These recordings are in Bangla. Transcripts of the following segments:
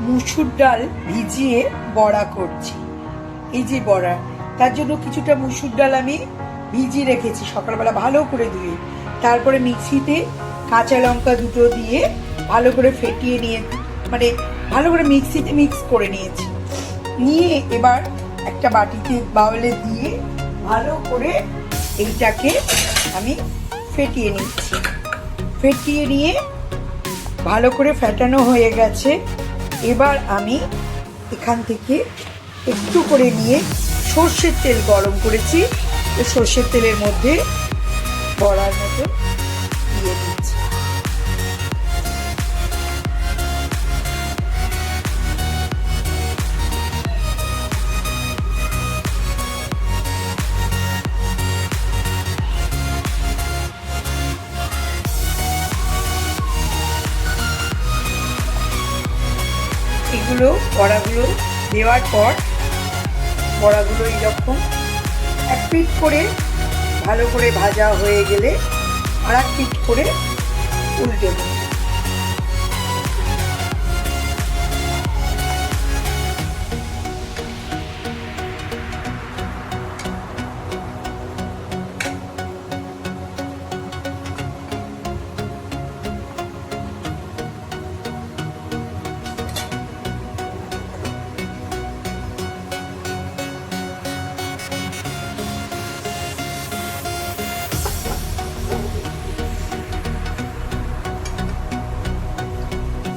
মুসুর ডাল ভিজিয়ে বড়া করছি। এই যে বড়া, তার জন্য কিছুটা মুসুর ডাল আমি ভিজিয়ে রেখেছি সকালবেলা ভালো করে ধুয়ে। তারপরে মিক্সিতে কাঁচা লঙ্কা দুটো দিয়ে ভালো করে ফেটিয়ে নিয়ে, মানে ভালো করে মিক্সিতে মিক্স করে নিয়েছি। নিয়ে এবার একটা বাটিতে বাউলে দিয়ে ভালো করে এইটাকে আমি ফেটিয়ে নিচ্ছি। ফেটিয়ে নিয়ে ভালো করে ফেটানো হয়ে গেছে। এবার আমি এখান থেকে একটু করে নিয়ে সর্ষের তেল গরম করেছি, সর্ষের তেলের মধ্যে বড়ার মতো দিয়ে দিচ্ছি। এগুলো বড়াগুলো দেওয়ার পর বড়াগুলো এইরকম এক পিঠ করে ভালো করে ভাজা হয়ে গেলে আর এক পিঠ করে উল্টে দেব।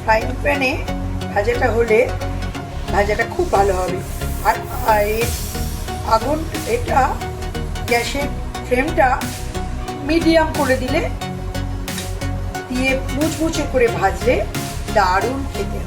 ফ্রাইং প্যানে ভাজাটা হলে ভাজাটা খুব ভালো হবে। আর আগুন এটা গ্যাসের ফ্লেমটা মিডিয়াম করে দিলে, দিয়ে মুচমুচে করে ভাজলে দারুণ খেতে।